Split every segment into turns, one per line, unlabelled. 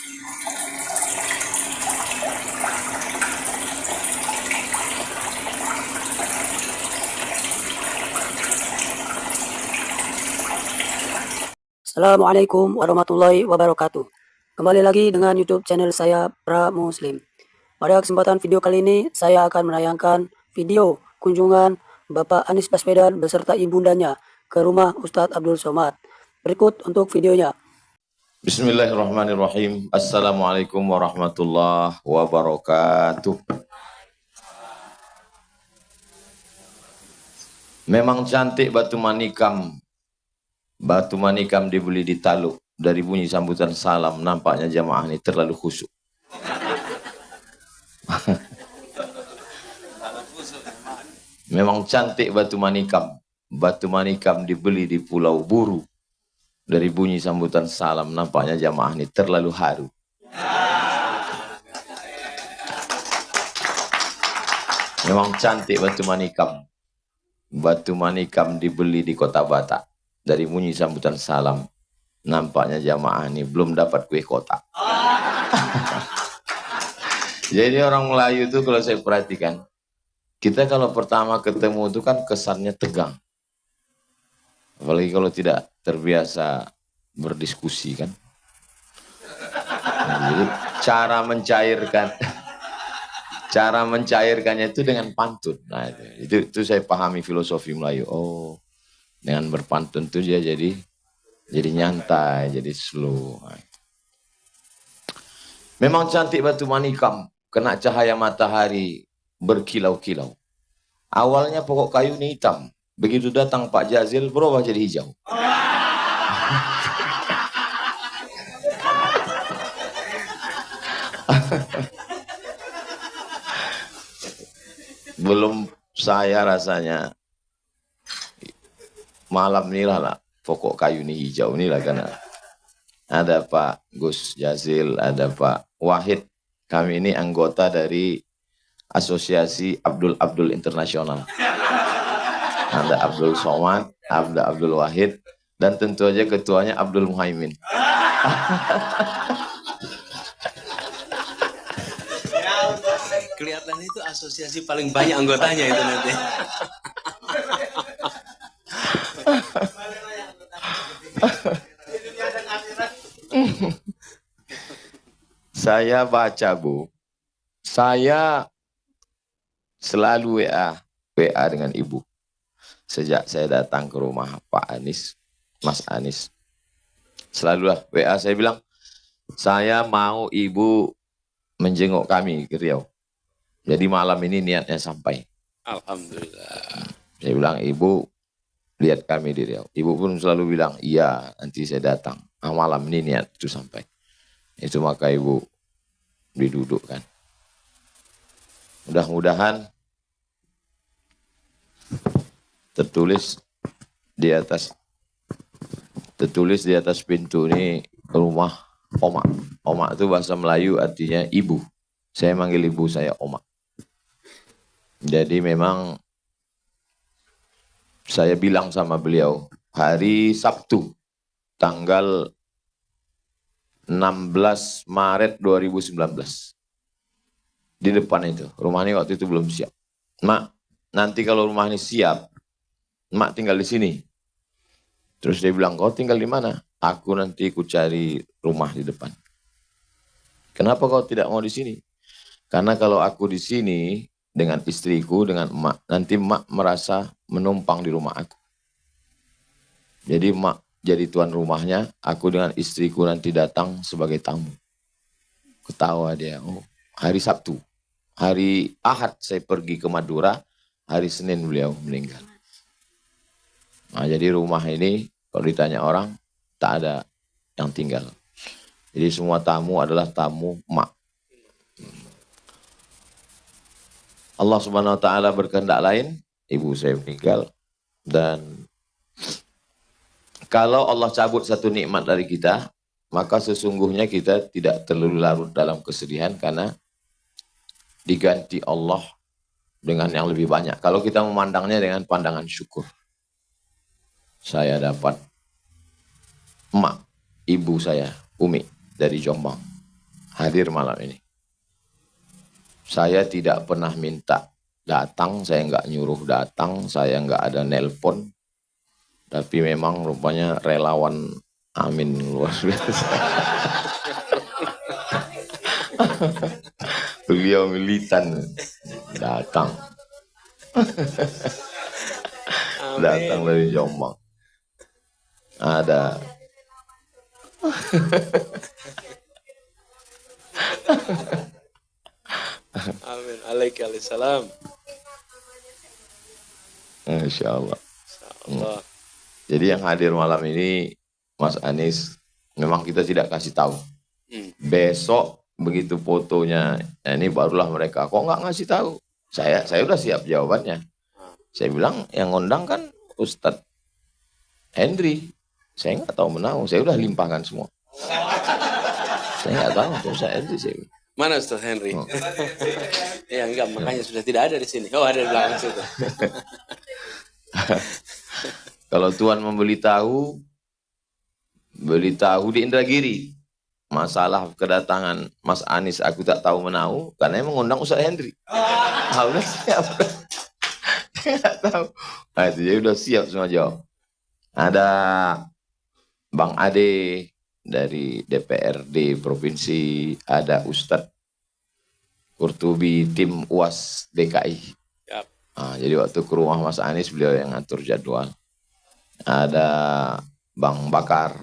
Assalamualaikum warahmatullahi wabarakatuh. Kembali lagi dengan YouTube channel saya Pra Muslim. Pada kesempatan video kali ini saya akan menayangkan video kunjungan Bapak Anies Baswedan beserta ibundanya ke rumah Ustadz Abdul Somad. Berikut untuk videonya.
Bismillahirrahmanirrahim. Assalamualaikum warahmatullahi wabarakatuh. Memang cantik batu manikam. Batu manikam dibeli di Taluk. Dari bunyi sambutan salam, nampaknya jamaah ini terlalu khusyuk. Memang cantik batu manikam. Batu manikam dibeli di Pulau Buru. Dari bunyi sambutan salam, nampaknya jamaah ini terlalu haru. Memang cantik batu manikam. Batu manikam dibeli di Kota Batak. Dari bunyi sambutan salam, nampaknya jamaah ini belum dapat kue kotak. Jadi orang Melayu itu kalau saya perhatikan, kita kalau pertama ketemu itu kan kesannya tegang. Apalagi kalau tidak terbiasa berdiskusi kan. Jadi cara mencairkannya itu dengan pantun. Nah, itu saya pahami filosofi Melayu. Oh, dengan berpantun itu dia jadi nyantai, jadi slow. Memang cantik batu manikam, kena cahaya matahari berkilau-kilau. Awalnya pokok kayu ini hitam, begitu datang Pak Jazil berubah jadi hijau. Belum saya rasanya malam inilah lah, pokok kayu ini hijau inilah karena ada Pak Gus Jazil, ada Pak Wahid. Kami ini anggota dari Asosiasi Abdul Internasional. Ada Abdul Somad, ada Abdul Wahid, dan tentu aja ketuanya Abdul Muhaimin.
Kelihatan itu asosiasi paling banyak anggotanya itu nanti.
Saya baca, Bu. Saya selalu WA dengan Ibu. Sejak saya datang ke rumah Pak Anies, Mas Anies. Selalulah WA saya bilang, saya mau Ibu menjenguk kami ke Riau. Jadi malam ini niatnya sampai.
Alhamdulillah.
Saya bilang, Ibu lihat kami di Riau. Ibu pun selalu bilang, iya nanti saya datang. Nah, malam ini niat itu sampai. Itu maka Ibu didudukkan. Mudah-mudahan tertulis di atas pintu ini rumah Omak. Omak itu bahasa Melayu artinya ibu. Saya manggil ibu saya Omak. Jadi memang saya bilang sama beliau hari Sabtu tanggal 16 Maret 2019 di depan itu. Rumah ini waktu itu belum siap. Mak, nanti kalau rumah ini siap, Mak tinggal di sini. Terus dia bilang, kau tinggal di mana? Aku nanti ku cari rumah di depan. Kenapa kau tidak mau di sini? Karena kalau aku di sini dengan istriku, dengan emak, nanti emak merasa menumpang di rumah aku. Jadi emak jadi tuan rumahnya, aku dengan istriku nanti datang sebagai tamu. Ketawa dia, oh hari Sabtu. Hari Ahad saya pergi ke Madura, hari Senin beliau meninggal. Nah jadi rumah ini, kalau ditanya orang, tak ada yang tinggal. Jadi semua tamu adalah tamu emak. Allah Subhanahu wa Ta'ala berkehendak lain, ibu saya meninggal. Dan kalau Allah cabut satu nikmat dari kita, maka sesungguhnya kita tidak terlalu larut dalam kesedihan karena diganti Allah dengan yang lebih banyak. Kalau kita memandangnya dengan pandangan syukur. Saya dapat emak, ibu saya, Umi, dari Jombang. hadir malam ini. Saya tidak pernah minta datang, saya nggak nyuruh datang, saya nggak ada nelpon. Tapi memang rupanya relawan Amin luar biasa. Beliau militan datang. Datang dari Jombang. Ada
Amin. Waalaikumsalam.
Insya Allah.
Allah.
Jadi yang hadir malam ini Mas Anies memang kita tidak kasih tahu. Besok begitu fotonya, ini barulah mereka kok nggak ngasih tahu. Saya udah siap jawabannya. Saya bilang yang ngundang kan Ustadz Henry. Saya nggak tahu menau. Saya udah limpahkan semua. Saya nggak tahu Ustadz Henry. Saya bilang.
Mana Ustaz Henry? Ya enggak, makanya sudah tidak ada di sini. Oh, ada di belakang situ.
Kalau Tuhan memberitahu di Indragiri. Masalah kedatangan Mas Anies aku tak tahu menau karena yang mengundang Ustaz Henry. Udah siap. Nggak tahu. Nah, itu jadi udah siap semua jawab. Ada Bang Ade dari DPRD Provinsi, ada Ustadz Kurtubi tim UAS DKI.
Yap.
Nah, jadi waktu ke rumah Mas Anies beliau yang ngatur jadwal. Ada Bang Bakar,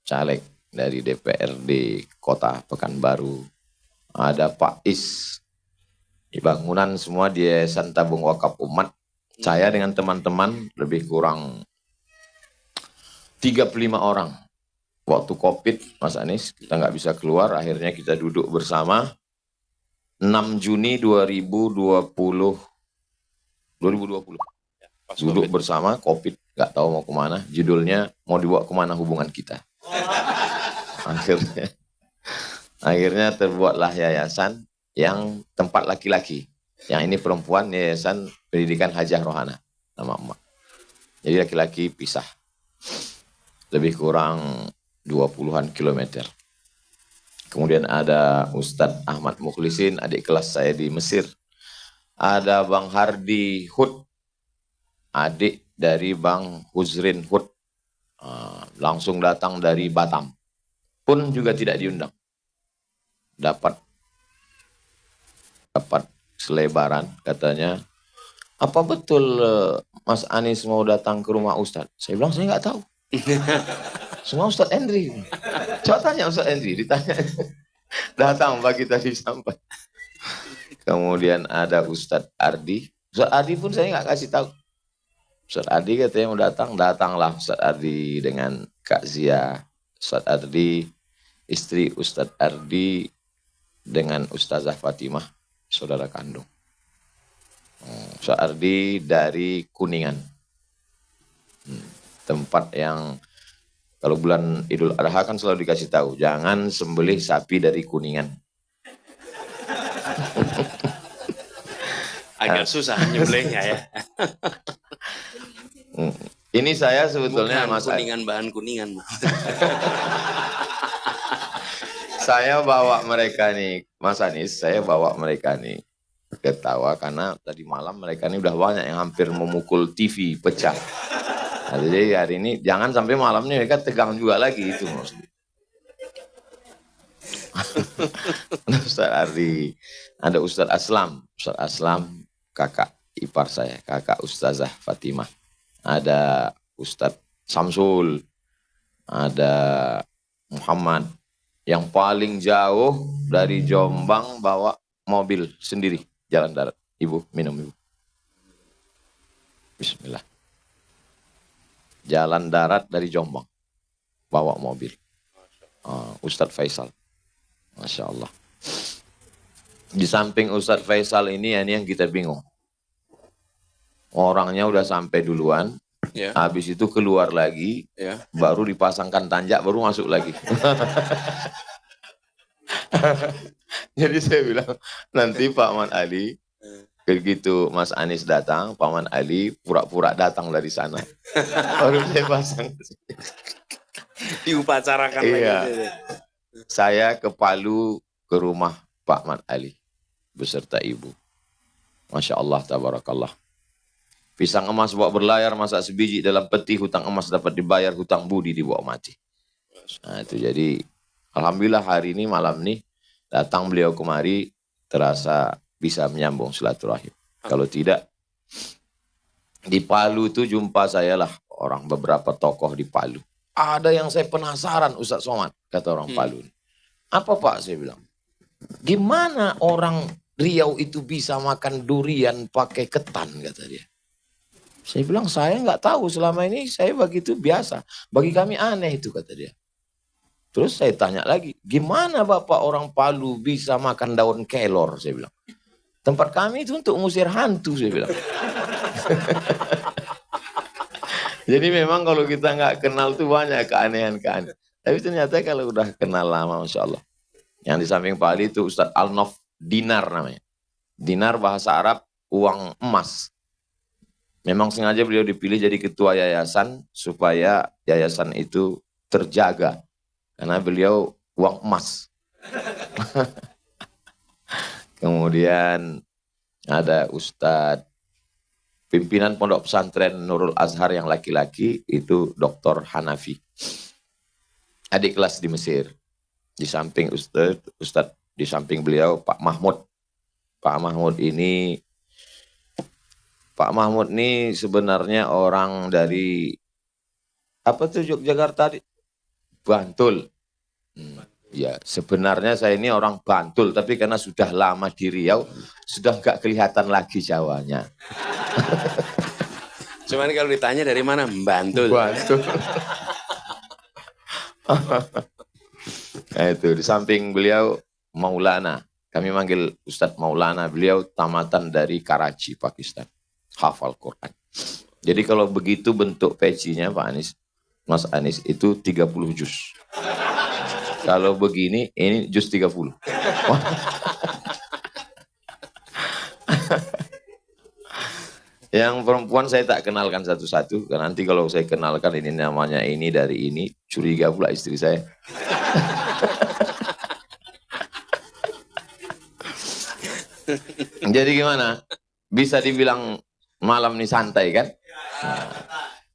caleg dari DPRD Kota Pekanbaru. Ada Pak Is, di bangunan semua di Yayasan Tabung Wakaf Umat. Saya dengan teman-teman lebih kurang 35 orang. Waktu COVID, Mas Anies, kita nggak bisa keluar, akhirnya kita duduk bersama 6 Juni 2020.
Pas
Duduk
COVID.
bersama, COVID, nggak tahu mau kemana, judulnya mau dibawa kemana hubungan kita. Akhirnya terbuatlah yayasan yang tempat laki-laki. Yang ini perempuan, Yayasan Pendidikan Hajah Rohana, nama emak. Jadi laki-laki pisah. Lebih kurang 20-an kilometer. Kemudian ada Ustadz Ahmad Mukhlisin, adik kelas saya di Mesir. Ada Bang Hardi Hud, adik dari Bang Huzrin Hud. Langsung datang dari Batam. Pun juga tidak diundang. Dapat selebaran katanya. Apa betul Mas Anies mau datang ke rumah Ustadz? Saya bilang saya nggak tahu. Semua Ustadz Henry. Coba tanya Ustadz Henry, ditanya. Datang pagi tadi sampai. Kemudian ada Ustadz Ardi. Ustadz Ardi pun saya nggak kasih tahu. Ustadz Ardi katanya mau datang, datanglah Ustadz Ardi dengan Kak Zia. Ustadz Ardi, istri Ustadz Ardi dengan Ustazah Fatimah, saudara kandung. Ustadz Ardi dari Kuningan. Tempat yang kalau bulan Idul Adha kan selalu dikasih tahu, jangan sembelih sapi dari Kuningan.
Agak susah nyembelihnya ya.
Ini saya sebetulnya
Bukan
Mas
kuningan, bahan kuningan.
Saya bawa mereka nih, Mas Anies, saya bawa mereka nih ketawa karena tadi malam mereka ini udah banyak yang hampir memukul TV pecah. Nah, jadi hari ini jangan sampai malamnya mereka tegang juga lagi itu maksudnya. Ustadz Ardi, ada Ustadz Aslam, kakak ipar saya, kakak Ustazah Fatimah. Ada Ustadz Samsul, ada Muhammad. Yang paling jauh dari Jombang bawa mobil sendiri, jalan darat. Ibu, minum ibu. Bismillah. Jalan darat dari Jombang, bawa mobil. Ustadz Faisal, Masya Allah. Di samping Ustadz Faisal ini yang kita bingung. Orangnya udah sampai duluan,
Ya.
habis itu keluar lagi,
Ya.
baru dipasangkan tanjak, baru masuk lagi. Jadi saya bilang, nanti Pak Man Ali, begitu Mas Anies datang, Pak Man Ali pura-pura datang dari sana. Baru saya pasang.
Diupacarakan
Iya.
lagi.
Saya ke Palu ke rumah Pak Mat Ali beserta ibu. Masya Allah, tabarakallah. Pisang emas bawa berlayar, masak sebiji dalam peti, hutang emas dapat dibayar, hutang budi dibawa mati. Nah itu jadi, alhamdulillah hari ini, malam ini, datang beliau kemari, terasa bisa menyambung silaturahim. Kalau tidak, di Palu itu jumpa saya lah, orang beberapa tokoh di Palu. Ada yang saya penasaran Ustaz Somad, kata orang Palu. Apa Pak, saya bilang. Gimana orang Riau itu bisa makan durian pakai ketan, kata dia. Saya bilang, saya nggak tahu, selama ini saya begitu biasa. Bagi kami aneh itu, kata dia. Terus saya tanya lagi, gimana Bapak orang Palu bisa makan daun kelor, saya bilang. Tempat kami itu untuk ngusir hantu, saya bilang. Jadi memang kalau kita nggak kenal tuh banyak keanehan-keanehan. Tapi ternyata kalau udah kenal lama, Masya Allah. Yang di samping Pak Ali itu Ustadz Alnof Dinar namanya. Dinar bahasa Arab, uang emas. Memang sengaja beliau dipilih jadi ketua yayasan supaya yayasan itu terjaga. Karena beliau uang emas. Kemudian ada Ustadz pimpinan Pondok Pesantren Nurul Azhar yang laki-laki itu Dr. Hanafi. Adik kelas di Mesir. Di samping Ustadz di samping beliau Pak Mahmud. Pak Mahmud ini sebenarnya orang dari apa tuh Yogyakarta tadi? Bantul. Ya, sebenarnya saya ini orang Bantul, tapi karena sudah lama di Riau, sudah nggak kelihatan lagi Jawanya.
Cuman kalau ditanya dari mana? Bantul.
Bantul. Nah, itu di samping beliau Maulana. Kami manggil Ustadz Maulana. Beliau tamatan dari Karachi, Pakistan. Hafal Quran. Jadi kalau begitu bentuk pecinya Pak Anies, Mas Anies itu 30 juz. Kalau begini, ini juz 30. Yang perempuan saya tak kenalkan satu-satu. Karena nanti kalau saya kenalkan ini namanya ini dari ini, curiga pula istri saya. Jadi gimana? Bisa dibilang malam ini santai kan? Nah,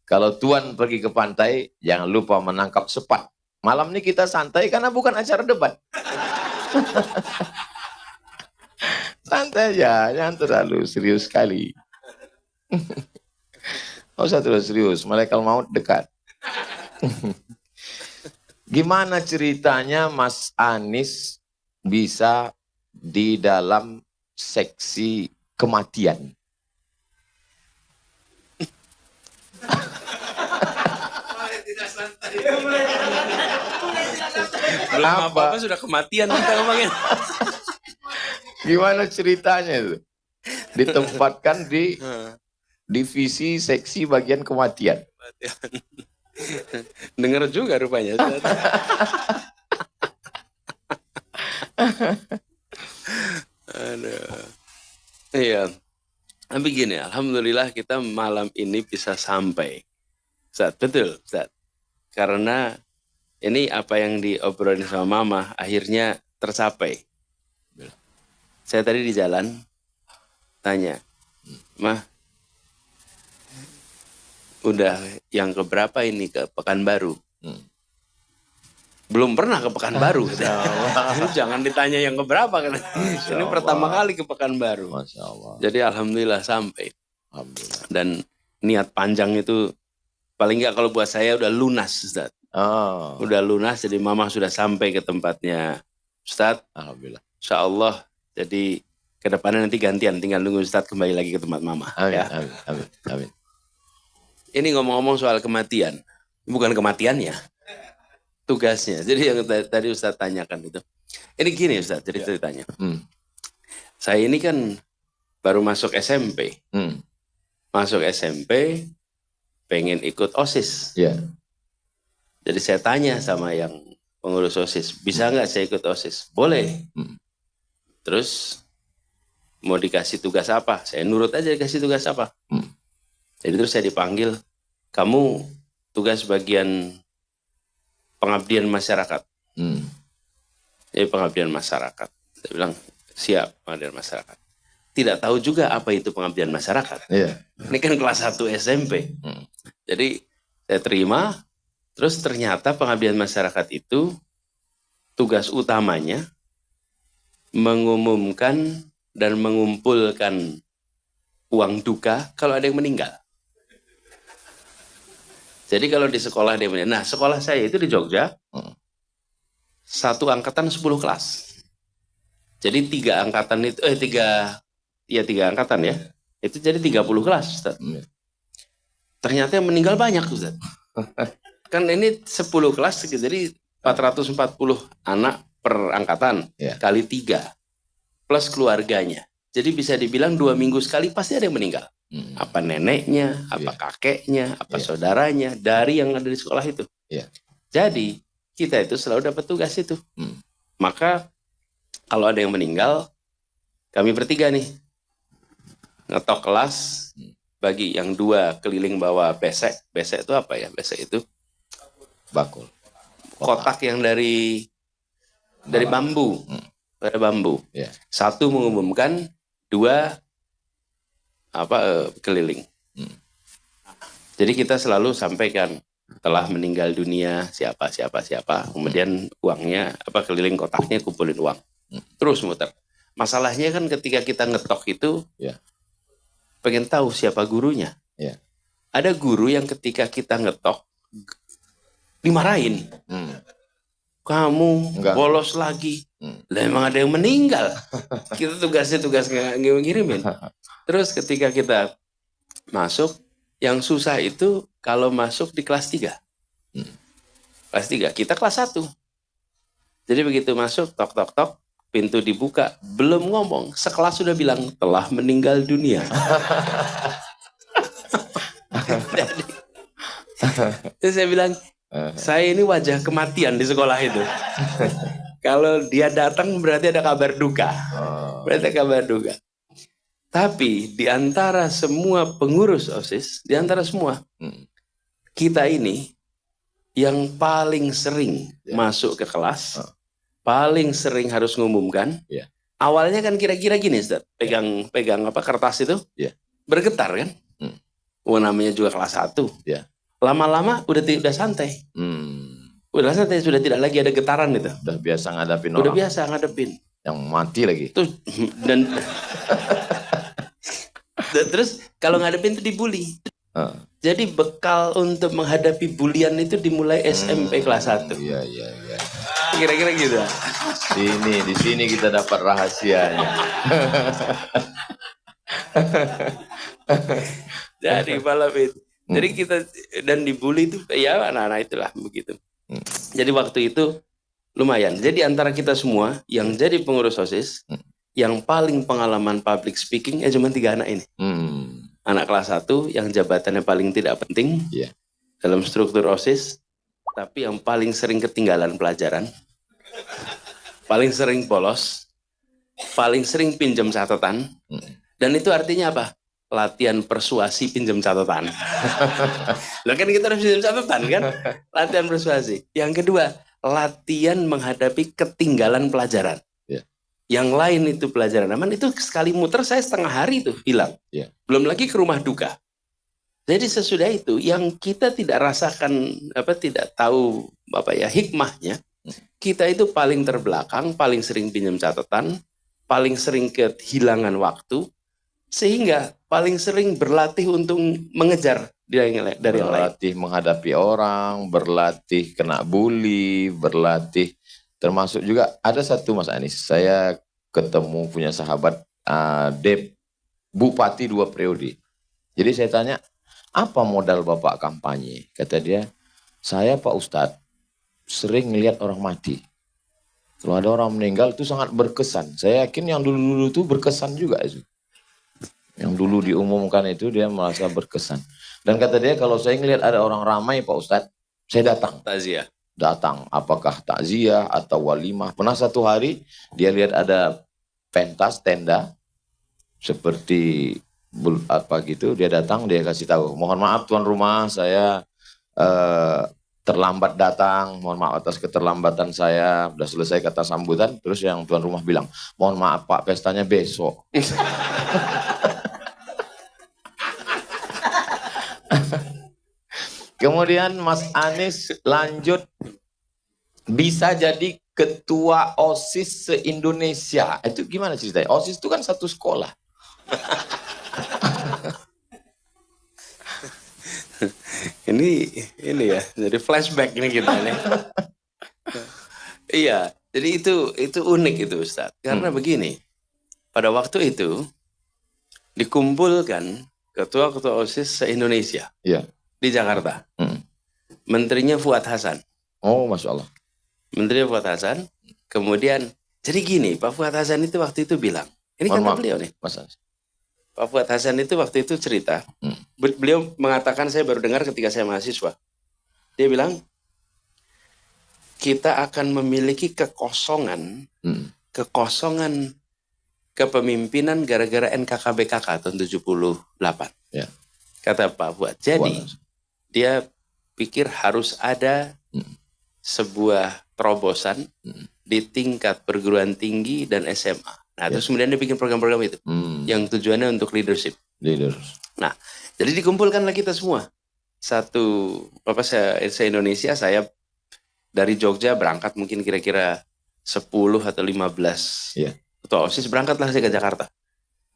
kalau Tuan pergi ke pantai, jangan lupa menangkap sepat. Malam ini kita santai karena bukan acara debat. Santai aja, jangan terlalu serius sekali. Nggak usah terlalu serius, malaikat maut dekat. Gimana ceritanya Mas Anies bisa di dalam seksi kematian?
Belum apa-apa sudah kematian kita ngomongin.
Gimana ceritanya itu? Ditempatkan di divisi seksi bagian kematian.
Dengar juga rupanya. Aduh. Iya. Tapi gini, alhamdulillah kita malam ini bisa sampai. Ustaz, betul, Ustaz. Karena ini apa yang diobrolin sama Mama akhirnya tercapai. Saya tadi di jalan tanya, Mah, udah yang keberapa ini ke Pekanbaru? Belum pernah ke Pekanbaru. Jangan ditanya yang keberapa kan. Ini pertama kali ke Pekanbaru.
Masya Allah.
Jadi alhamdulillah sampai.
Alhamdulillah.
Dan niat panjang itu paling nggak kalau buat saya udah lunas, Ustaz.
Oh.
Udah lunas, jadi Mama sudah sampai ke tempatnya Ustaz.
Alhamdulillah.
Insya Allah. Jadi ke depannya nanti gantian, tinggal nunggu Ustaz kembali lagi ke tempat Mama.
Amin,
Ya.
amin, amin, amin.
Ini ngomong-ngomong soal kematian, bukan kematiannya, tugasnya. Jadi yang tadi Ustaz tanyakan itu. Ini gini Ustaz, jadi ceritanya. Saya ini kan baru masuk SMP. Masuk SMP, pengen ikut OSIS.
Ya.
Jadi saya tanya sama yang pengurus OSIS, bisa nggak saya ikut OSIS? Boleh. Terus mau dikasih tugas apa? Saya nurut aja dikasih tugas apa. Jadi terus saya dipanggil, kamu tugas bagian pengabdian masyarakat. Ini pengabdian masyarakat. Saya bilang, siap pengabdian masyarakat. Tidak tahu juga apa itu pengabdian masyarakat.
Iya.
Ini kan kelas 1 SMP. Jadi saya terima, terus ternyata pengabdian masyarakat itu tugas utamanya mengumumkan dan mengumpulkan uang duka kalau ada yang meninggal. Jadi kalau di sekolah dia meninggal. Nah, sekolah saya itu di Jogja, satu angkatan 10 kelas. Jadi 3 angkatan itu, 3 angkatan ya. Itu jadi 30 kelas, Ustaz. Ternyata yang meninggal banyak, Ustaz. Kan ini 10 kelas, jadi 440 anak per angkatan, kali 3. Plus keluarganya. Jadi bisa dibilang 2 minggu sekali pasti ada yang meninggal. Apa neneknya, apa kakeknya, apa saudaranya, dari yang ada di sekolah itu. Jadi kita itu selalu dapat tugas itu. Maka kalau ada yang meninggal, kami bertiga nih, ngetok kelas, bagi yang 2 keliling bawa besek. Besek itu apa ya? Besek itu
bakul.
Kotak yang dari bambu. Dari bambu. 1 mengumumkan, 2 keliling. Jadi kita selalu sampaikan telah meninggal dunia siapa. Kemudian uangnya keliling kotaknya kumpulin uang. Terus muter. Masalahnya kan ketika kita ngetok itu pengen tahu siapa gurunya. Ada guru yang ketika kita ngetok dimarahin. Kamu bolos lagi. Lah emang ada yang meninggal. Kita tugasnya tugas ngirimin. Terus ketika kita masuk, yang susah itu kalau masuk di kelas 3. Kelas 3, kita kelas 1. Jadi begitu masuk, tok, pintu dibuka, belum ngomong, sekelas sudah bilang, telah meninggal dunia. Jadi saya bilang, saya ini wajah kematian di sekolah itu. Kalau dia datang berarti ada kabar duka. Berarti ada kabar duka. Tapi di antara semua pengurus OSIS, di antara semua, kita ini yang paling sering masuk ke kelas, paling sering harus ngumumkan. Awalnya kan kira-kira gini, Ustaz, pegang kertas itu, bergetar kan? Namanya juga kelas 1. Lama-lama udah santai. Udah santai, sudah tidak lagi ada getaran itu.
Udah biasa ngadapin orang.
Udah biasa ngadepin.
Yang mati lagi.
Terus kalau ngadepin itu dibully. Jadi bekal untuk menghadapi bulian itu dimulai SMP kelas 1.
Iya.
Kira-kira gitu.
Di sini kita dapat rahasianya.
Jadi malam itu. Jadi kita dan dibully itu ya anak-anak itulah begitu. Jadi waktu itu lumayan. Jadi antara kita semua yang jadi pengurus OSIS, yang paling pengalaman public speaking cuma 3 anak ini. Anak kelas 1 yang jabatannya paling tidak penting dalam struktur OSIS, tapi yang paling sering ketinggalan pelajaran, paling sering bolos, paling sering pinjam catatan, dan itu artinya apa? Latihan persuasi pinjam catatan. Loh kan kita harus pinjam catatan kan? Latihan persuasi. Yang kedua, latihan menghadapi ketinggalan pelajaran. Yang lain itu pelajaran aman, itu sekali muter saya setengah hari itu hilang. Belum lagi ke rumah duka. Jadi sesudah itu yang kita tidak rasakan, tidak tahu hikmahnya, kita itu paling terbelakang, paling sering pinjam catatan, paling sering kehilangan waktu, sehingga paling sering berlatih untuk mengejar dari yang lain.
Berlatih menghadapi orang, berlatih kena bully, berlatih. Termasuk juga ada satu Mas Anies, saya ketemu punya sahabat Bupati 2 periode. Jadi saya tanya, apa modal Bapak kampanye? Kata dia, saya Pak Ustadz sering ngelihat orang mati. Kalau ada orang meninggal itu sangat berkesan. Saya yakin yang dulu-dulu itu berkesan juga itu. Yang dulu diumumkan itu dia merasa berkesan. Dan kata dia, kalau saya ngelihat ada orang ramai Pak Ustadz, saya datang.
Takziah.
Datang, apakah takziah atau walimah. Pernah satu hari dia lihat ada pentas tenda seperti dia datang, dia kasih tahu, mohon maaf tuan rumah, saya terlambat datang, mohon maaf atas keterlambatan saya, udah selesai kata sambutan, terus yang tuan rumah bilang, mohon maaf Pak, pestanya besok. Kemudian Mas Anies lanjut, bisa jadi ketua OSIS se-Indonesia. Itu gimana ceritanya? OSIS itu kan satu sekolah.
Ini ya, jadi flashback ini kita nih. Iya, jadi itu unik itu Ustadz. Karena begini, pada waktu itu dikumpulkan ketua-ketua OSIS se-Indonesia
Iya.
di Jakarta. Menterinya Fuad Hasan.
Oh, Masya Allah.
Menterinya Fuad Hasan. Kemudian, jadi gini, Pak Fuad Hasan itu waktu itu bilang, ini
Mohon
kata
maaf,
beliau nih.
Mas Anies.
Pak Fuad Hasan itu waktu itu cerita, beliau mengatakan, saya baru dengar ketika saya mahasiswa. Dia bilang, kita akan memiliki kekosongan kepemimpinan gara-gara NKKBKK tahun 78.
Ya.
Kata Pak Fuad. Jadi, dia pikir harus ada sebuah terobosan di tingkat perguruan tinggi dan SMA. Nah, terus kemudian dia bikin program-program itu yang tujuannya untuk leadership. Nah, jadi dikumpulkanlah kita semua. Se-Indonesia, saya dari Jogja berangkat mungkin kira-kira 10 atau 15 ketua OSIS, berangkatlah saya ke Jakarta.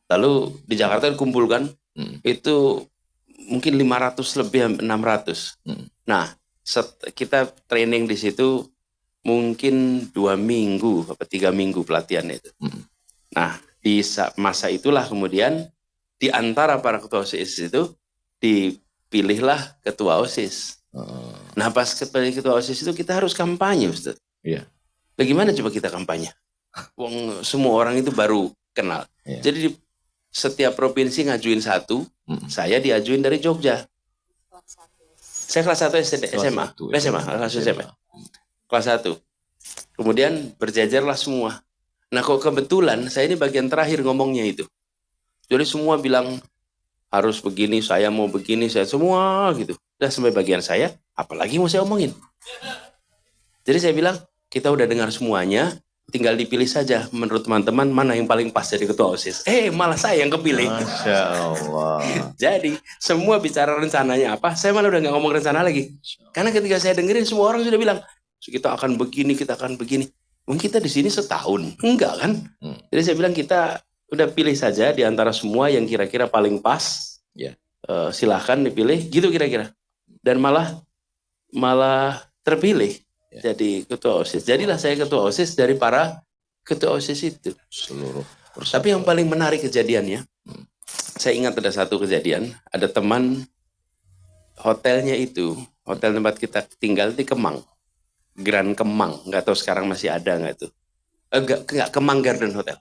Lalu di Jakarta dikumpulkan itu mungkin 500 lebih 600. Nah, kita training di situ mungkin 2 minggu atau 3 minggu pelatihan itu. Nah, di masa itulah kemudian di antara para ketua OSIS itu dipilihlah ketua OSIS. Nah, pas ketua OSIS itu kita harus kampanye, Ustaz.
Iya.
Bagaimana coba kita kampanye? Wong semua orang itu baru kenal. Jadi di setiap provinsi ngajuin satu, saya diajuin dari Jogja. Saya kelas 1 SMA. Kelas 1. Kemudian berjajarlah semua. Nah, kok kebetulan saya ini bagian terakhir ngomongnya itu. Jadi semua bilang harus begini, saya mau begini, saya semua gitu. Udah sampai bagian saya, apalagi mau saya omongin. Jadi saya bilang, kita udah dengar semuanya, tinggal dipilih saja menurut teman-teman mana yang paling pas jadi ketua OSIS. Malah saya yang kepilih.
Masya Allah.
Jadi semua bicara rencananya apa, saya malah udah nggak ngomong rencana lagi. Karena ketika saya dengerin semua orang sudah bilang, kita akan begini, kita akan begini. Mungkin kita di sini setahun, enggak kan? Jadi saya bilang kita udah pilih saja di antara semua yang kira-kira paling pas. Silahkan dipilih, gitu kira-kira. Dan malah terpilih jadi ketua OSIS. Jadilah saya ketua OSIS dari para ketua OSIS itu. Tapi yang paling menarik kejadiannya, saya ingat ada satu kejadian, ada teman hotelnya itu, hotel tempat kita tinggal di Kemang. Grand Kemang, nggak tahu sekarang masih ada nggak itu? Enggak, Kemang Garden Hotel.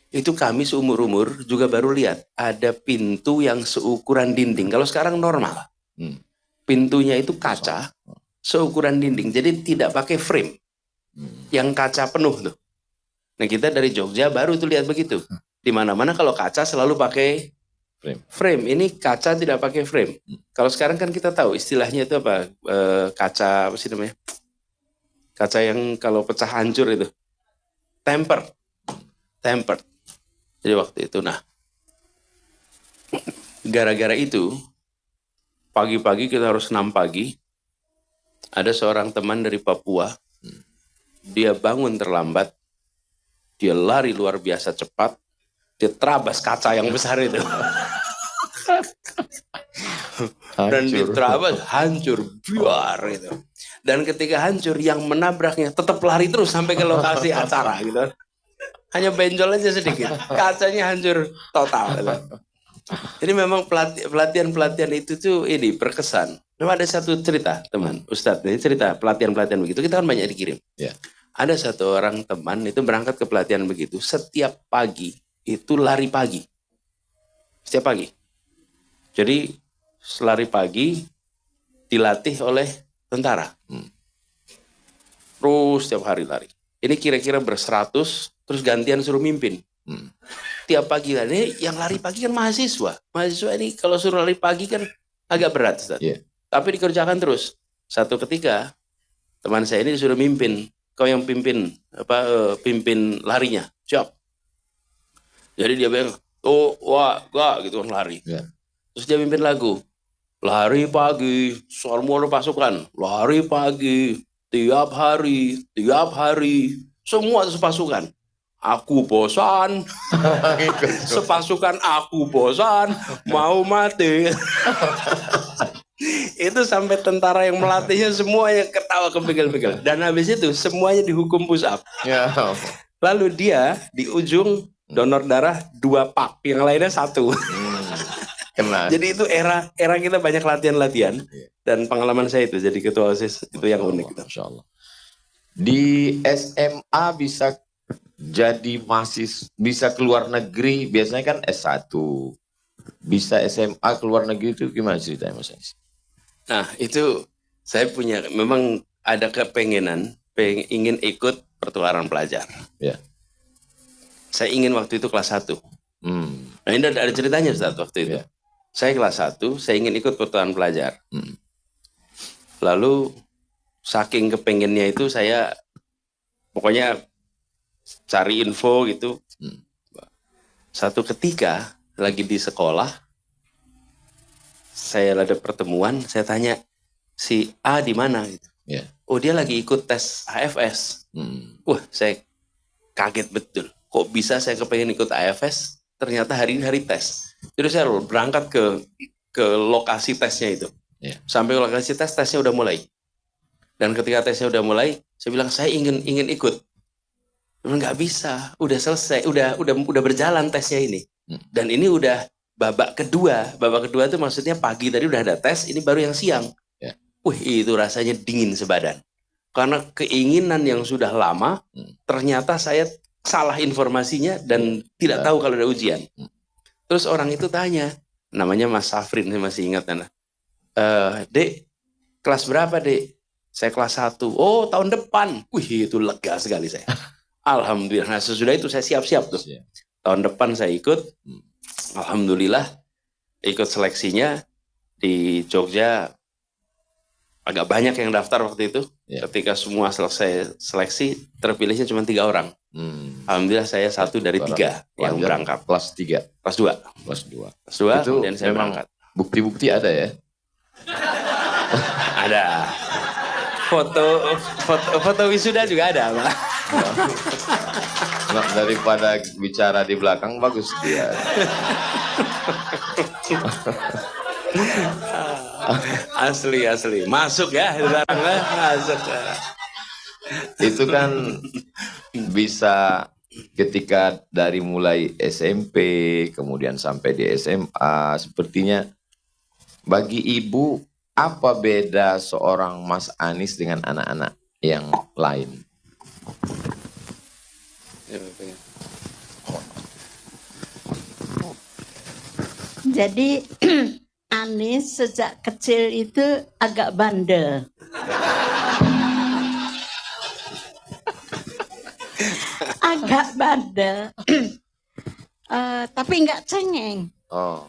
Itu kami seumur-umur juga baru lihat ada pintu yang seukuran dinding. Kalau sekarang normal, pintunya itu kaca seukuran dinding, jadi tidak pakai frame, yang kaca penuh tuh. Nah, kita dari Jogja baru tuh lihat begitu. Di mana-mana kalau kaca selalu pakai frame. Ini kaca tidak pakai frame. Kalau sekarang kan kita tahu istilahnya itu apa? Kaca apa sih namanya? Kaca yang kalau pecah hancur itu. Tempered. Jadi waktu itu, nah, gara-gara itu, pagi-pagi kita harus 6 pagi, ada seorang teman dari Papua, dia bangun terlambat, dia lari luar biasa cepat, dia terabas kaca yang besar itu. Dan diterabas, hancur, biar gitu. Dan ketika hancur, yang menabraknya tetap lari terus sampai ke lokasi acara gitu. Hanya benjol aja sedikit, kacanya hancur total. Gitu. Jadi memang pelatihan itu tuh ini berkesan. Nah, ada satu cerita teman, Ustadz, ini cerita pelatihan begitu, kita kan banyak dikirim. Ada satu orang teman itu berangkat ke pelatihan begitu, setiap pagi itu lari pagi. Setiap pagi. Jadi lari pagi dilatih oleh tentara. Terus setiap hari lari. Ini kira-kira berseratus, terus gantian suruh mimpin. Tiap pagi ini yang lari pagi kan mahasiswa. Mahasiswa ini kalau suruh lari pagi kan agak berat, Ustaz. Tapi dikerjakan terus. Satu ketika teman saya ini disuruh mimpin, kau yang pimpin pimpin larinya, siap. Jadi dia bilang, oh wah gak gitu kan lari.
Ya.
Terus dia mimpin lagu, lari pagi, semua pasukan, lari pagi, tiap hari, semua sepasukan. Aku bosan, sepasukan aku bosan, mau mati. Itu sampai tentara yang melatihnya semuanya ketawa kepegel-pegel. Dan habis itu semuanya dihukum push up.
Ya.
Lalu dia di ujung donor darah 2 pak, yang lainnya 1.
Kena.
Jadi itu era kita banyak latihan-latihan. Dan pengalaman saya itu jadi ketua OSIS itu yang unik.
Masya Allah. Di SMA bisa jadi bisa keluar negeri, biasanya kan S1. Bisa SMA keluar negeri itu gimana ceritanya Mas Anies?
Nah itu saya punya, memang ada kepengenan, ingin ikut pertukaran pelajar.
Ya.
Saya ingin waktu itu kelas 1. Nah ini ada ceritanya Ustaz waktu itu.
Ya.
Saya kelas 1, saya ingin ikut pertukaran pelajar. Lalu saking kepengennya itu saya pokoknya cari info gitu. Satu ketika lagi di sekolah, saya ada pertemuan, saya tanya si A di mana gitu.
Ya.
Oh dia lagi ikut tes AFS. Wah saya kaget betul. Kok bisa saya kepengen ikut AFS? Ternyata hari ini hari tes. Jadi saya berangkat ke lokasi tesnya itu.
Ya.
Sampai ke lokasi tesnya udah mulai. Dan ketika tesnya udah mulai, saya bilang saya ingin ikut. Nggak bisa, udah selesai, udah berjalan tesnya ini. Dan ini udah babak kedua. Babak kedua itu maksudnya pagi tadi udah ada tes, ini baru yang siang.
Ya.
Wih, itu rasanya dingin sebadan. Karena keinginan yang sudah lama, ternyata saya salah informasinya dan tidak tahu kalau ada ujian. Terus orang itu tanya, namanya Mas Safrin, saya masih ingat. Dek, kelas berapa dek? Saya kelas 1. Oh, tahun depan. Wih, itu lega sekali saya. Alhamdulillah. Nah, sesudah itu saya siap-siap tuh. Tahun depan saya ikut. Alhamdulillah ikut seleksinya di Jogja. Agak banyak yang daftar waktu itu.
Ya.
Ketika semua selesai seleksi, terpilihnya cuma 3 orang. Alhamdulillah saya 1 dari 3 yang berangkat.
Kelas 3.
Kelas 2.
Kelas 2.
Kelas 2,
Itu
kemudian saya
memang
berangkat.
bukti-bukti ada ya?
Ada. Foto wisuda juga ada, Pak.
Nah, daripada bicara di belakang bagus dia.
Asli. Masuk ya, barangnya masuk.
Itu kan bisa ketika dari mulai SMP kemudian sampai di SMA, sepertinya bagi ibu apa beda seorang Mas Anies dengan anak-anak yang lain?
Jadi Anies sejak kecil itu agak bandel. Agak bandel. Tapi nggak cengeng.
Oh.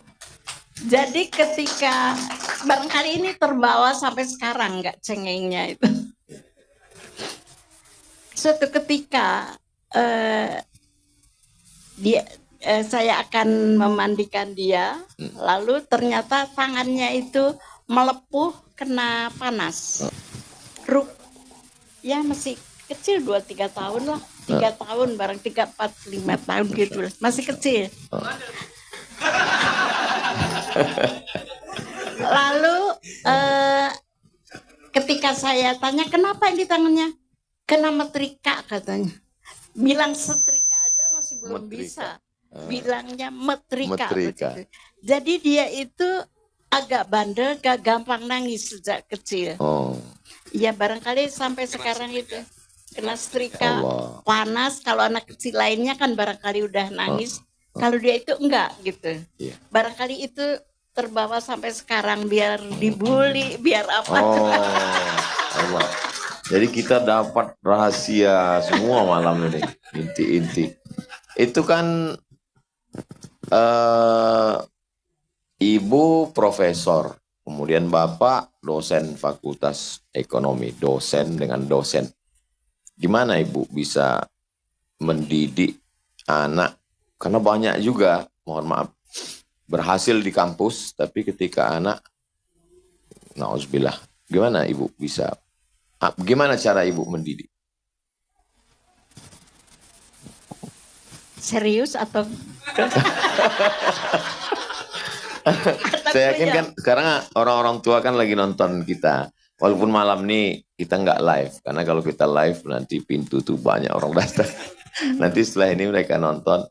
Jadi ketika barangkali ini terbawa sampai sekarang nggak cengengnya itu. Suatu ketika saya akan memandikan dia, lalu ternyata tangannya itu melepuh kena panas. Ya masih kecil 2-3 tahun lah, 3 tahun barang 3, 4, 5 tahun gitu, masih kecil. Lalu ketika saya tanya kenapa ini tangannya, kena metrika katanya. Bilang setrika aja masih belum bisa. Bilangnya metrika. Jadi dia itu agak bandel, gak gampang nangis sejak kecil. Ya barangkali sampai sekarang itu kena setrika, panas. Kalau anak kecil lainnya kan barangkali udah nangis. Kalau dia itu enggak gitu. Barangkali itu terbawa sampai sekarang, biar dibully, biar apa.
Allah. Jadi kita dapat rahasia semua malam ini, inti-inti. Itu kan ibu profesor, kemudian Bapak dosen Fakultas Ekonomi, dosen dengan dosen. Gimana Ibu bisa mendidik anak? Karena banyak juga, mohon maaf, berhasil di kampus, tapi ketika anak, na'udzubillah, gimana Ibu bisa, gimana cara Ibu mendidik?
Serius atau
Saya yakin kan sekarang orang-orang tua kan lagi nonton kita. Walaupun malam nih kita nggak live. Karena kalau kita live nanti pintu tuh banyak orang datang. Nanti setelah ini mereka nonton.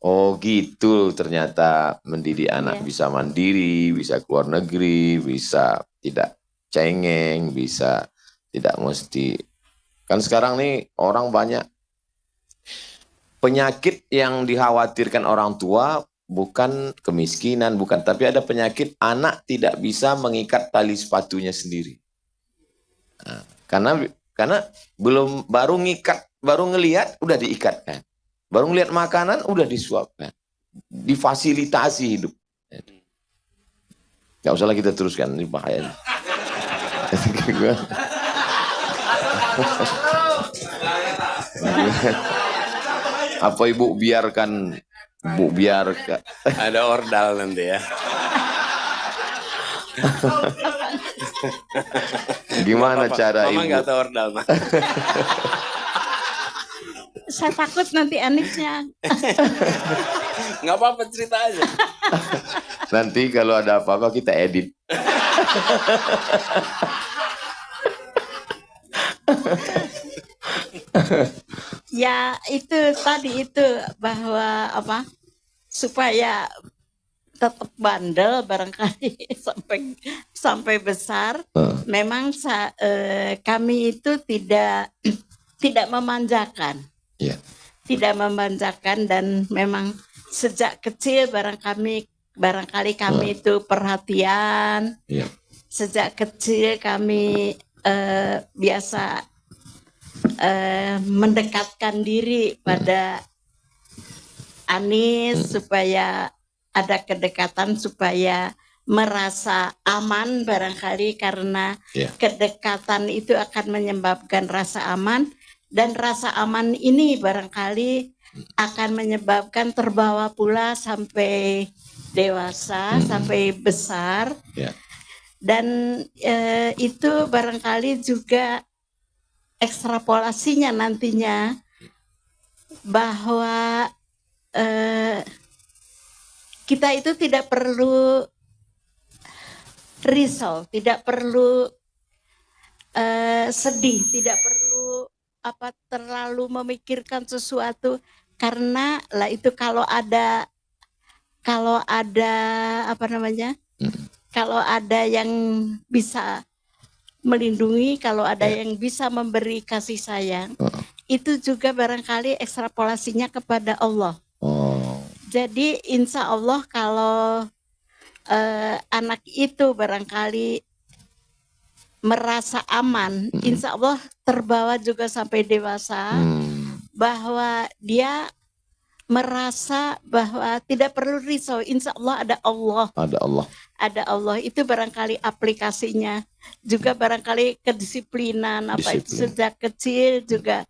Oh gitu ternyata mendidik anak bisa mandiri, bisa keluar negeri, bisa tidak cengeng, bisa tidak mesti. Kan sekarang nih orang banyak. Penyakit yang dikhawatirkan orang tua bukan kemiskinan, bukan, tapi ada penyakit anak tidak bisa mengikat tali sepatunya sendiri. Nah, karena baru ngikat, baru ngelihat udah diikatkan. Baru ngelihat makanan udah disuapkan. Difasilitasi hidup. Gak usah lah kita teruskan, ini bahaya. Apa Ibu biarkan?
Ada ordal nanti ya.
Gimana cara
Mama
Ibu?
nggak tahu ordal, Mak.
saya takut nanti anisnya.
Nggak apa-apa, cerita aja.
Nanti kalau ada apa-apa kita edit.
Ya itu tadi itu bahwa apa supaya tetap bandel barangkali sampai besar. Memang kami itu tidak memanjakan.
Iya.
Tidak memanjakan dan memang sejak kecil barangkali kami itu perhatian.
Iya.
Sejak kecil kami biasa mendekatkan diri pada Anis supaya ada kedekatan, supaya merasa aman barangkali karena kedekatan itu akan menyebabkan rasa aman, dan rasa aman ini barangkali akan menyebabkan terbawa pula sampai dewasa, sampai besar. Dan itu barangkali juga ekstrapolasinya nantinya bahwa kita itu tidak perlu risau, tidak perlu sedih, tidak perlu terlalu memikirkan sesuatu, karena lah itu kalau ada kalau ada yang bisa melindungi, kalau ada yang bisa memberi kasih sayang, itu juga barangkali ekstrapolasinya kepada Allah. Jadi insya Allah kalau anak itu barangkali merasa aman, insya Allah terbawa juga sampai dewasa, bahwa dia merasa bahwa tidak perlu risau, insya Allah ada Allah. Ada Allah, itu barangkali aplikasinya. Juga barangkali kedisiplinan, sejak kecil juga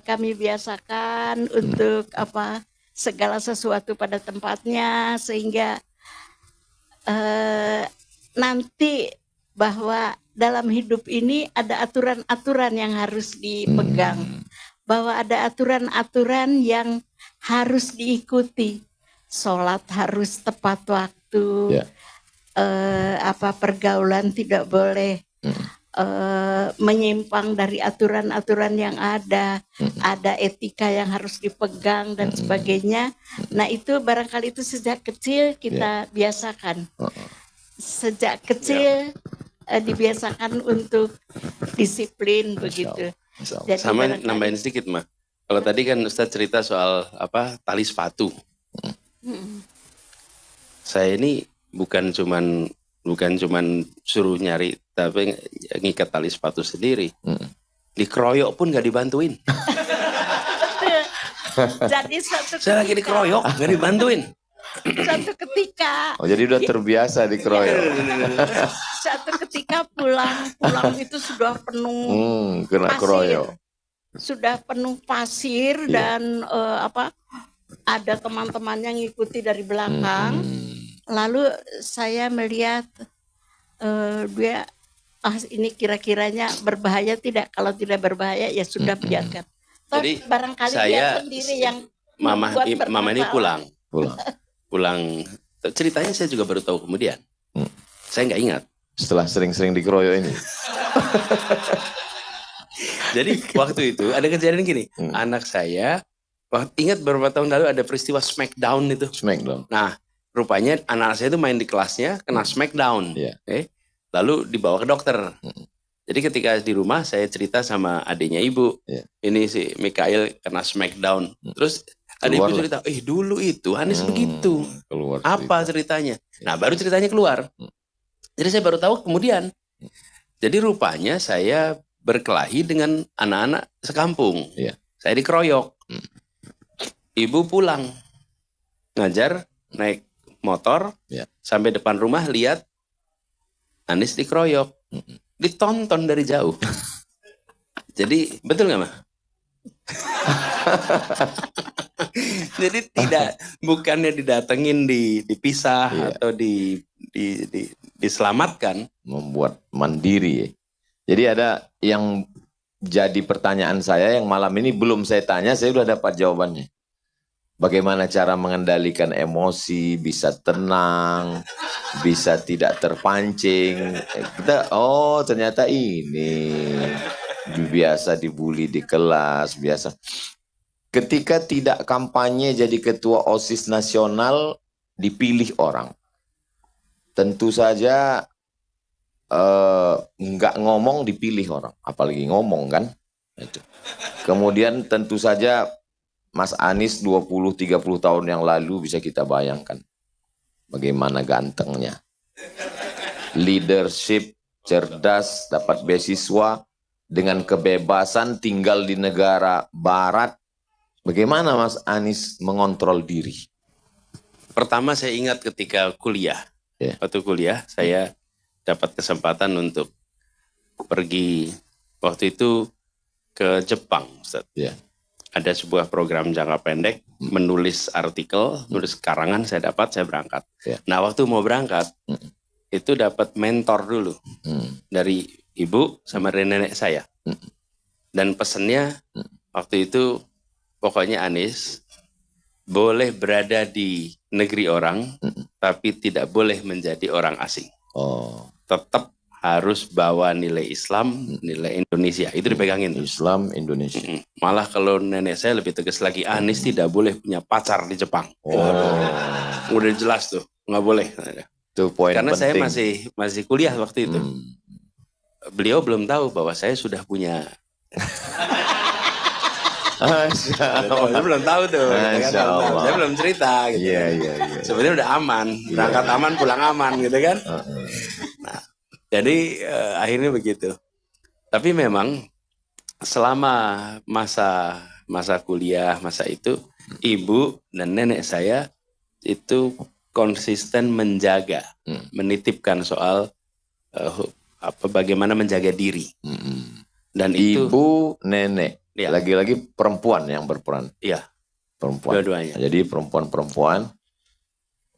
kami biasakan untuk segala sesuatu pada tempatnya, sehingga nanti bahwa dalam hidup ini ada aturan-aturan yang harus dipegang, bahwa ada aturan-aturan yang harus diikuti. Sholat harus tepat waktu, pergaulan tidak boleh menyimpang dari aturan-aturan yang ada etika yang harus dipegang dan sebagainya. Nah itu barangkali itu sejak kecil kita biasakan. Sejak kecil dibiasakan untuk disiplin begitu.
Jadi sama nambahin sedikit, Mak. Kalau tadi kan Ustadz cerita soal tali sepatu. Saya ini bukan cuman suruh nyari, tapi ngikat tali sepatu sendiri. Dikeroyok pun gak dibantuin.
Jadi
saya lagi dikeroyok gak dibantuin.
Satu ketika
Oh, jadi udah terbiasa dikeroyok.
satu ketika pulang itu sudah penuh
Kena
pasir.
keroyok.
Sudah penuh pasir dan ada teman-teman yang ngikuti dari belakang. Lalu saya melihat dia ini kira-kiranya berbahaya tidak? Kalau tidak berbahaya ya sudah biarkan.
Jadi
barangkali dia
saya
sendiri yang
mama ini
bermasalah.
pulang. Ceritanya saya juga baru tahu kemudian. Saya nggak ingat.
Setelah sering-sering dikeroyok ini.
Jadi waktu itu ada kejadian gini. Anak saya, ingat beberapa tahun lalu ada peristiwa Smackdown itu.
Smackdown.
Nah, rupanya anak saya itu main di kelasnya kena Smackdown. Lalu dibawa ke dokter. Jadi ketika di rumah saya cerita sama adiknya ibu. Ini si Mikael kena Smackdown. Terus adik ibu cerita, dulu itu Anies begitu. Apa ceritanya? Nah, baru ceritanya keluar. Jadi saya baru tahu kemudian. Jadi rupanya saya berkelahi dengan anak-anak sekampung. Saya dikeroyok. Ibu pulang. Ngajar, naik motor. Sampai depan rumah lihat Anies dikeroyok. Ditonton dari jauh. Jadi, betul nggak, Ma? Jadi bukannya didatengin, dipisah atau diselamatkan,
membuat mandiri. Jadi ada yang jadi pertanyaan saya yang malam ini belum saya tanya, saya sudah dapat jawabannya. Bagaimana cara mengendalikan emosi, bisa tenang, bisa tidak terpancing. Ternyata ini biasa dibully di kelas, biasa. Ketika tidak kampanye jadi ketua OSIS nasional, dipilih orang. Tentu saja nggak ngomong dipilih orang, apalagi ngomong kan. Itu. Kemudian tentu saja Mas Anies 20-30 tahun yang lalu bisa kita bayangkan bagaimana gantengnya. Leadership, cerdas, dapat beasiswa, dengan kebebasan tinggal di negara barat. Bagaimana Mas Anies mengontrol diri?
Pertama saya ingat ketika kuliah. Waktu kuliah saya dapat kesempatan untuk pergi waktu itu ke Jepang, Ustaz. Ada sebuah program jangka pendek, menulis artikel, nulis karangan saya berangkat. Nah waktu mau berangkat, itu dapat mentor dulu dari ibu sama nenek saya. Dan pesannya waktu itu, pokoknya Anies boleh berada di negeri orang, tapi tidak boleh menjadi orang asing. Tetap harus bawa nilai Islam, nilai Indonesia. Itu dipegangin.
Islam, Indonesia.
Malah kalau nenek saya lebih tegas lagi, Anies tidak boleh punya pacar di Jepang. Udah jelas tuh, nggak boleh.
Itu poin
karena
penting.
saya masih kuliah waktu itu. Beliau belum tahu bahwa saya sudah punya. Saya belum tahu tuh. Saya belum cerita. Gitu. Sebenarnya udah aman, berangkat aman, pulang aman, gitu kan. Nah, jadi akhirnya begitu. Tapi memang selama masa kuliah, masa itu, ibu dan nenek saya itu konsisten menjaga, menitipkan soal bagaimana menjaga diri. Dan
ibu, nenek, lagi-lagi perempuan yang berperan.
Iya.
Perempuan.
Dua-duanya.
Jadi perempuan-perempuan.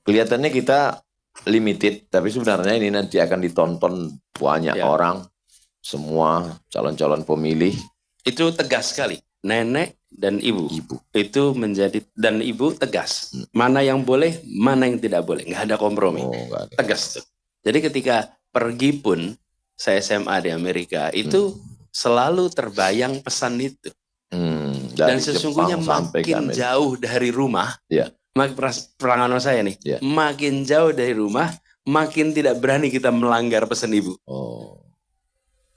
Kelihatannya kita limited, tapi sebenarnya ini nanti akan ditonton banyak orang, semua calon-calon pemilih.
Itu tegas sekali, nenek dan ibu. Itu menjadi, dan ibu tegas, mana yang boleh, mana yang tidak boleh, nggak ada kompromi, tegas tuh. Jadi ketika pergi pun, saya SMA di Amerika, itu selalu terbayang pesan itu. Dan sesungguhnya makin jauh dari rumah, perangan saya nih, makin jauh dari rumah, makin tidak berani kita melanggar pesan ibu.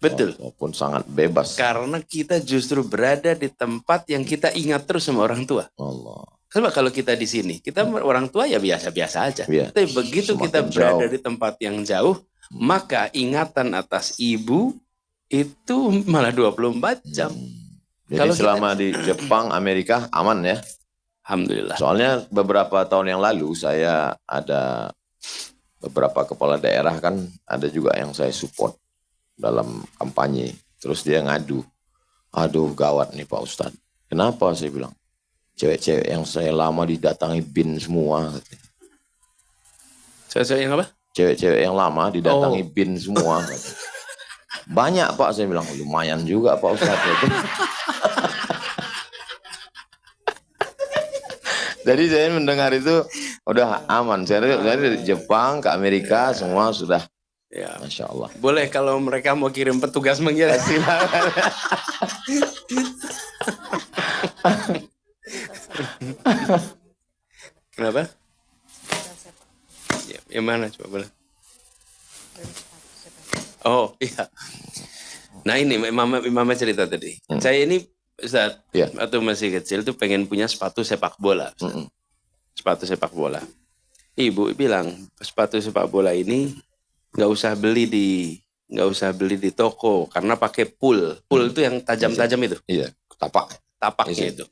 Betul.
Walaupun sangat bebas.
Karena kita justru berada di tempat yang kita ingat terus sama orang tua. Coba kalau kita di sini, kita orang tua ya biasa-biasa aja. Tapi begitu kita berada di tempat yang jauh, maka ingatan atas ibu itu malah 24 jam.
Jadi kalau selama di Jepang, Amerika aman ya?
Alhamdulillah.
Soalnya beberapa tahun yang lalu saya ada beberapa kepala daerah kan ada juga yang saya support dalam kampanye. Terus dia ngadu. Aduh gawat nih Pak Ustadz. Kenapa saya bilang? Cewek-cewek yang saya lama didatangi bin semua.
Cewek-cewek yang apa?
Cewek-cewek yang lama didatangi bin semua. Banyak Pak, saya bilang. Lumayan juga Pak Ustadz. Jadi saya mendengar itu udah aman. Saya dari Jepang ke Amerika semua sudah,
Ya.
Masya Allah.
Boleh kalau mereka mau kirim petugas mengira, silakan. Kenapa? Ya, yang mana coba boleh? Oh iya. Nah ini Mama cerita tadi. Saya ini Ustaz, waktu masih kecil tuh pengen punya sepatu sepak bola. Sepatu sepak bola. Ibu bilang sepatu sepak bola ini nggak usah beli di toko karena pakai pul. Pul itu yang tajam-tajam itu.
Iya, tapaknya
itu.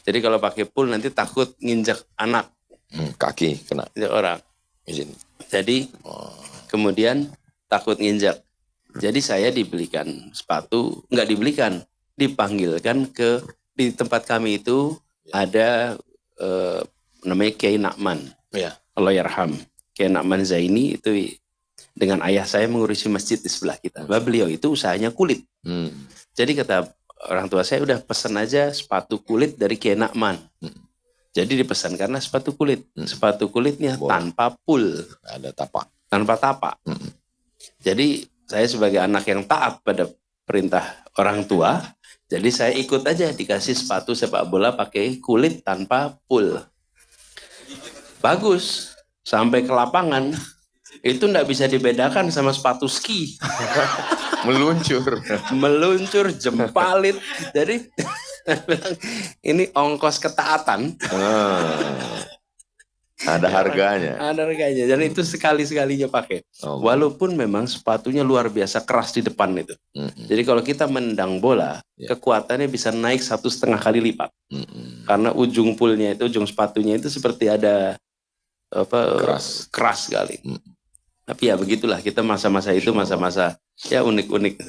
Jadi kalau pakai pul nanti takut nginjak anak.
Kaki kena.
Nginjak orang.
Izin.
Jadi kemudian takut nginjak. Jadi saya dibelikan sepatu, nggak dibelikan, dipanggilkan di tempat kami itu ada namanya Kiai Nakman.
Iya.
Allahyarham. Kiai Nakman Zaini itu dengan ayah saya mengurusi masjid di sebelah kita. Beliau itu usahanya kulit. Jadi kata orang tua saya udah pesan aja sepatu kulit dari Kiai Nakman. Jadi dipesan karena sepatu kulit. Sepatu kulitnya tanpa pul.
Ada tapak.
Tanpa tapak. Jadi saya sebagai anak yang taat pada perintah orang tua, jadi saya ikut aja dikasih sepatu sepak bola pakai kulit tanpa pul. Bagus, sampai ke lapangan itu nggak bisa dibedakan sama sepatu ski. Meluncur, jempalit. Jadi ini ongkos ketaatan.
Ada harganya.
Ada harganya. Dan itu sekali-sekalinya pakai. Walaupun memang sepatunya luar biasa keras di depan itu. Jadi kalau kita mendang bola, kekuatannya bisa naik 1,5 kali lipat. Karena ujung pulnya itu, ujung sepatunya itu seperti ada keras sekali. Tapi ya begitulah, kita masa-masa itu masa-masa ya unik-unik.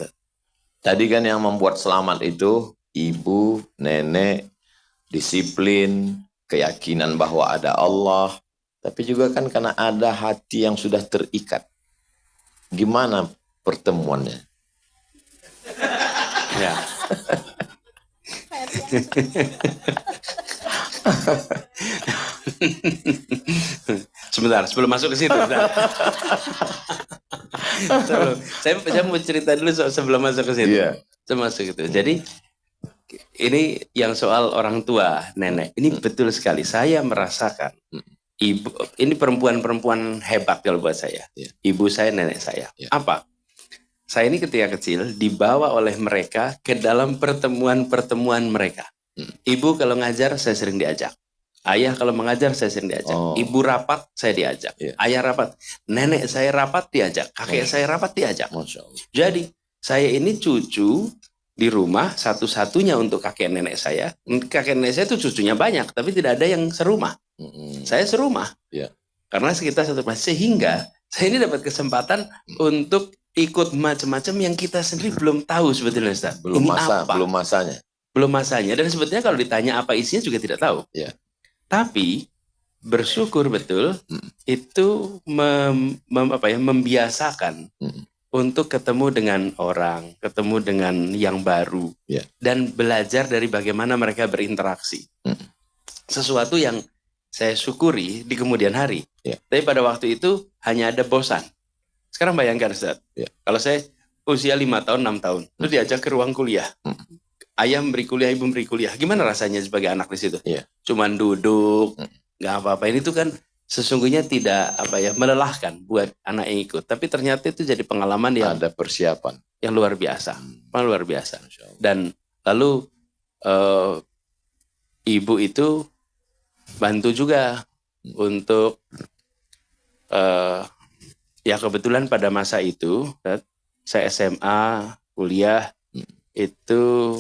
Tadi kan yang membuat selamat itu ibu, nenek, disiplin, keyakinan bahwa ada Allah, tapi juga kan karena ada hati yang sudah terikat. Gimana pertemuannya?
Ya. Sebentar, sebelum masuk ke situ. Saya mau cerita dulu sebelum masuk ke situ. Saya masuk itu. Jadi ini yang soal orang tua, nenek. Ini betul sekali. Saya merasakan ibu ini perempuan-perempuan hebat kalau buat saya. Ibu saya, nenek saya. Apa? Saya ini ketika kecil dibawa oleh mereka ke dalam pertemuan-pertemuan mereka. Ibu kalau ngajar saya sering diajak. Ayah kalau mengajar saya sering diajak. Ibu rapat saya diajak. Ayah rapat. Nenek saya rapat diajak. Kakek saya rapat diajak. Jadi saya ini cucu di rumah satu-satunya untuk kakek nenek saya. Kakek nenek saya itu cucunya banyak, tapi tidak ada yang serumah. Saya serumah. Karena sekitar satu rumah. Sehingga saya ini dapat kesempatan untuk ikut macam-macam yang kita sendiri belum tahu sebetulnya, Ustaz.
Belum masanya.
Belum masanya. Dan sebetulnya kalau ditanya apa isinya juga tidak tahu. Tapi bersyukur betul itu membiasakan untuk ketemu dengan orang, ketemu dengan yang baru, dan belajar dari bagaimana mereka berinteraksi. Sesuatu yang saya syukuri di kemudian hari. Tapi pada waktu itu hanya ada bosan. Sekarang bayangkan, Ustaz, kalau saya usia 5 tahun, 6 tahun, terus diajak ke ruang kuliah. Ayah memberi kuliah, ibu memberi kuliah. Gimana rasanya sebagai anak di situ? Cuman duduk, nggak apa-apain. Itu kan sesungguhnya tidak melelahkan buat anak yang ikut. Tapi ternyata itu jadi pengalaman yang
ada persiapan
yang luar biasa, luar biasa. Dan lalu ibu itu bantu juga untuk ya kebetulan pada masa itu saya SMA, kuliah itu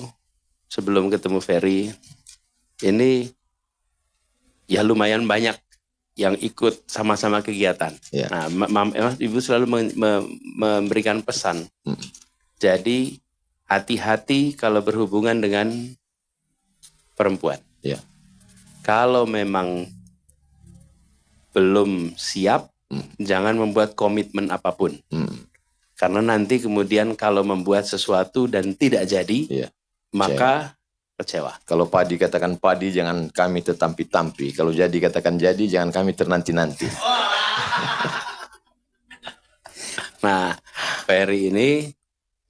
sebelum ketemu Ferry ini ya lumayan banyak yang ikut sama-sama kegiatan.
Ya.
Nah, Ibu selalu memberikan pesan. Jadi hati-hati kalau berhubungan dengan perempuan.
Ya.
Kalau memang belum siap, jangan membuat komitmen apapun. Karena nanti kemudian kalau membuat sesuatu dan tidak jadi,
Ya.
maka kecewa.
Kalau padi katakan padi, jangan kami tertampi-tampi. Kalau jadi katakan jadi, jangan kami ternanti-nanti.
Nah, Ferry ini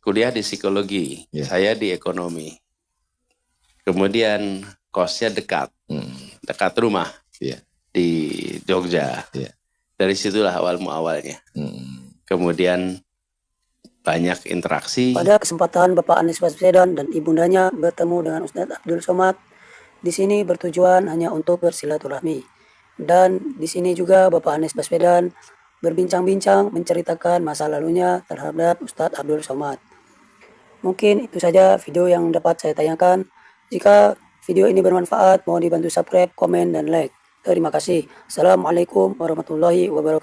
kuliah di psikologi,
Ya.
saya di ekonomi. Kemudian kosnya dekat rumah
Ya.
di Jogja.
Ya.
Dari situlah awalnya. Kemudian banyak interaksi.
Pada kesempatan Bapak Anies Baswedan dan ibundanya bertemu dengan Ustadz Abdul Somad, di sini bertujuan hanya untuk bersilaturahmi. Dan di sini juga Bapak Anies Baswedan berbincang-bincang menceritakan masa lalunya terhadap Ustadz Abdul Somad. Mungkin itu saja video yang dapat saya tayangkan. Jika video ini bermanfaat, mohon dibantu subscribe, komen, dan like. Terima kasih. Assalamualaikum warahmatullahi wabarakatuh.